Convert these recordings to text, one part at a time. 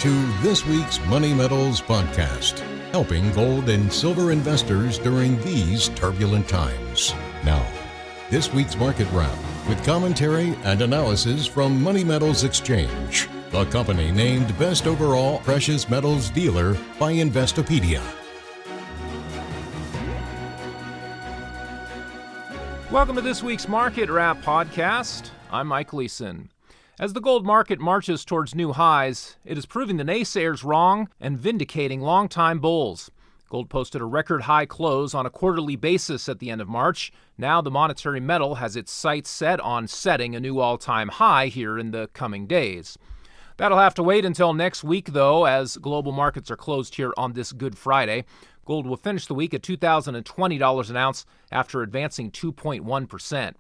to this week's Money Metals podcast, helping gold and silver investors during these turbulent times. Now, this week's market wrap with commentary and analysis from Money Metals Exchange, the company named Best Overall Precious Metals Dealer by Investopedia. Welcome to this week's Market Wrap podcast. I'm Mike Leeson. As the gold market marches towards new highs, it is proving the naysayers wrong and vindicating longtime bulls. Gold posted a record high close on a quarterly basis at the end of March. Now the monetary metal has its sights set on setting a new all-time high here in the coming days. That'll have to wait until next week, though, as global markets are closed here on this Good Friday. Gold will finish the week at $2,020 an ounce after advancing 2.1%.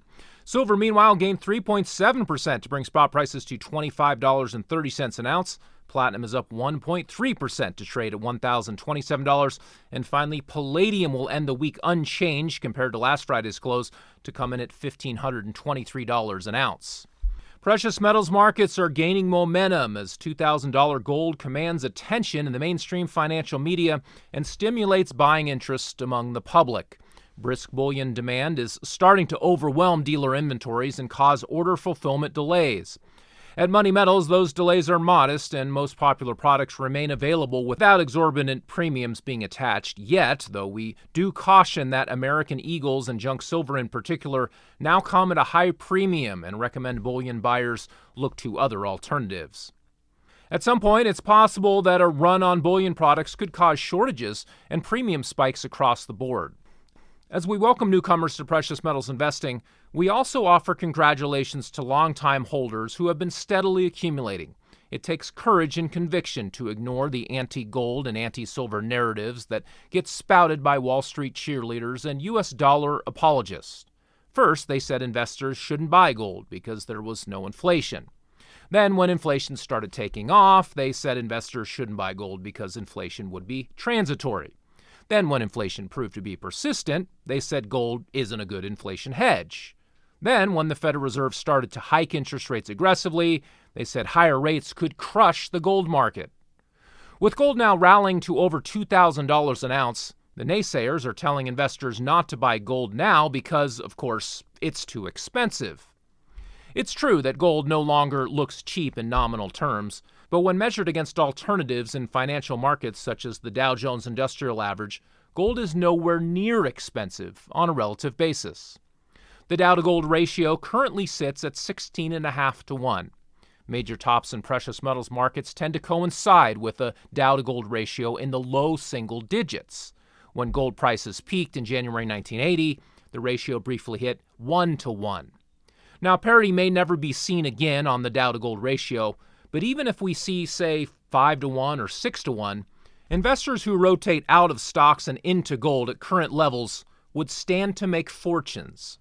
Silver, meanwhile, gained 3.7% to bring spot prices to $25.30 an ounce. Platinum is up 1.3% to trade at $1,027. And finally, palladium will end the week unchanged compared to last Friday's close to come in at $1,523 an ounce. Precious metals markets are gaining momentum as $2,000 gold commands attention in the mainstream financial media and stimulates buying interest among the public. Brisk bullion demand is starting to overwhelm dealer inventories and cause order fulfillment delays. At Money Metals, those delays are modest and most popular products remain available without exorbitant premiums being attached yet, though we do caution that American Eagles and junk silver in particular now come at a high premium and recommend bullion buyers look to other alternatives. At some point, it's possible that a run on bullion products could cause shortages and premium spikes across the board. As we welcome newcomers to precious metals investing, we also offer congratulations to longtime holders who have been steadily accumulating. It takes courage and conviction to ignore the anti-gold and anti-silver narratives that get spouted by Wall Street cheerleaders and U.S. dollar apologists. First, they said investors shouldn't buy gold because there was no inflation. Then, when inflation started taking off, they said investors shouldn't buy gold because inflation would be transitory. Then, when inflation proved to be persistent, they said gold isn't a good inflation hedge. Then, when the Federal Reserve started to hike interest rates aggressively, they said higher rates could crush the gold market. With gold now rallying to over $2,000 an ounce, the naysayers are telling investors not to buy gold now because, of course, it's too expensive. It's true that gold no longer looks cheap in nominal terms, but when measured against alternatives in financial markets such as the Dow Jones Industrial Average, gold is nowhere near expensive on a relative basis. The Dow to gold ratio currently sits at 16.5 to 1. Major tops in precious metals markets tend to coincide with a Dow to gold ratio in the low single digits. When gold prices peaked in January 1980, the ratio briefly hit 1 to 1. Now, parity may never be seen again on the Dow to gold ratio, but even if we see, say, 5 to 1 or 6 to 1, investors who rotate out of stocks and into gold at current levels would stand to make fortunes.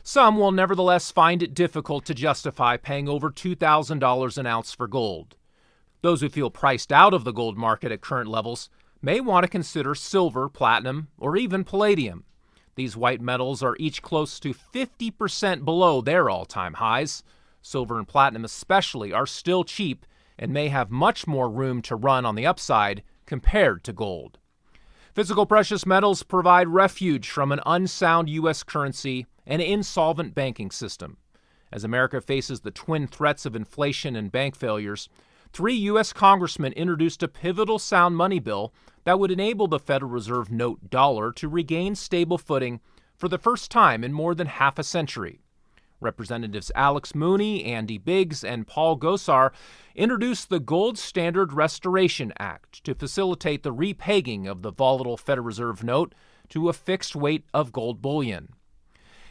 Some will nevertheless find it difficult to justify paying over $2,000 an ounce for gold. Those who feel priced out of the gold market at current levels may want to consider silver, platinum, or even palladium. These white metals are each close to 50% below their all-time highs. Silver and platinum especially are still cheap and may have much more room to run on the upside compared to gold. Physical precious metals provide refuge from an unsound U.S. currency and insolvent banking system. As America faces the twin threats of inflation and bank failures, 3 U.S. congressmen introduced a pivotal sound money bill that would enable the Federal Reserve note dollar to regain stable footing for the first time in more than half a century. Representatives Alex Mooney, Andy Biggs, and Paul Gosar introduced the Gold Standard Restoration Act to facilitate the repegging of the volatile Federal Reserve note to a fixed weight of gold bullion.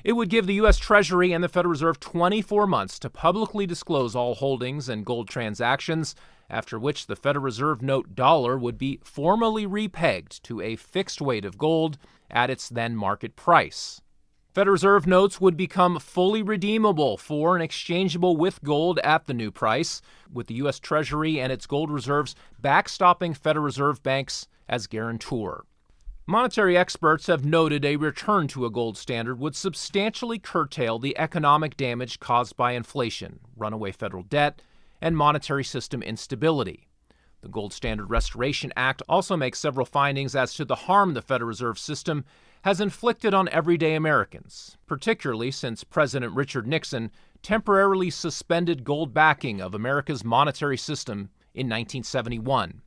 It would give the U.S. Treasury and the Federal Reserve 24 months to publicly disclose all holdings and gold transactions, after which the Federal Reserve note dollar would be formally repegged to a fixed weight of gold at its then market price. Federal Reserve notes would become fully redeemable for and exchangeable with gold at the new price, with the U.S. Treasury and its gold reserves backstopping Federal Reserve banks as guarantor. Monetary experts have noted a return to a gold standard would substantially curtail the economic damage caused by inflation, runaway federal debt, and monetary system instability. The Gold Standard Restoration Act also makes several findings as to the harm the Federal Reserve System has inflicted on everyday Americans, particularly since President Richard Nixon temporarily suspended gold backing of America's monetary system in 1971.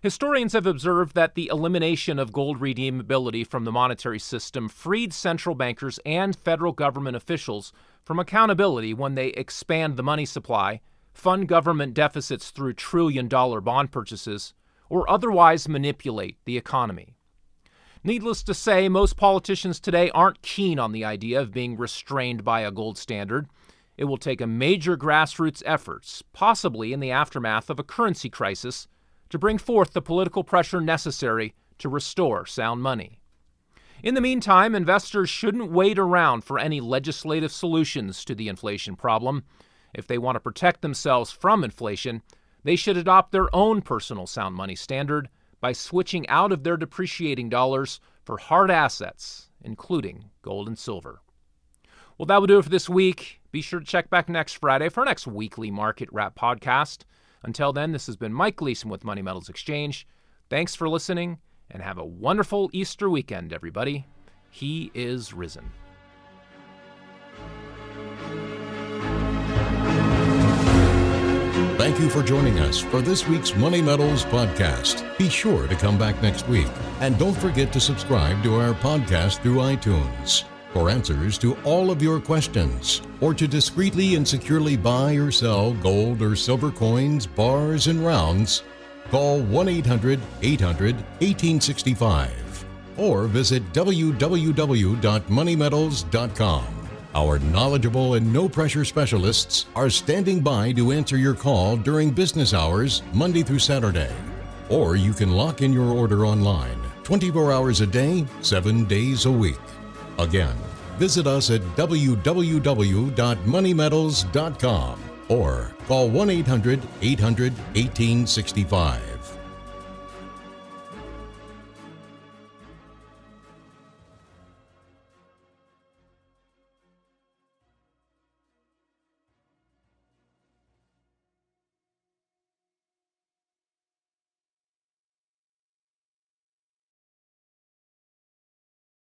Historians have observed that the elimination of gold redeemability from the monetary system freed central bankers and federal government officials from accountability when they expand the money supply, fund government deficits through trillion-dollar bond purchases, or otherwise manipulate the economy. Needless to say, most politicians today aren't keen on the idea of being restrained by a gold standard. It will take a major grassroots efforts, possibly in the aftermath of a currency crisis, to bring forth the political pressure necessary to restore sound money. In the meantime, investors shouldn't wait around for any legislative solutions to the inflation problem. If they want to protect themselves from inflation, they should adopt their own personal sound money standard by switching out of their depreciating dollars for hard assets, including gold and silver. Well, that will do it for this week. Be sure to check back next Friday for our next weekly Market Wrap podcast. Until then, this has been Mike Gleason with Money Metals Exchange. Thanks for listening, and have a wonderful Easter weekend, everybody. He is risen. Thank you for joining us for this week's Money Metals podcast. Be sure to come back next week. And don't forget to subscribe to our podcast through iTunes. For answers to all of your questions, or to discreetly and securely buy or sell gold or silver coins, bars, and rounds, call 1-800-800-1865 or visit www.moneymetals.com. Our knowledgeable and no-pressure specialists are standing by to answer your call during business hours, Monday through Saturday. Or you can lock in your order online, 24 hours a day, 7 days a week. Again, visit us at www.moneymetals.com or call 1-800-800-1865.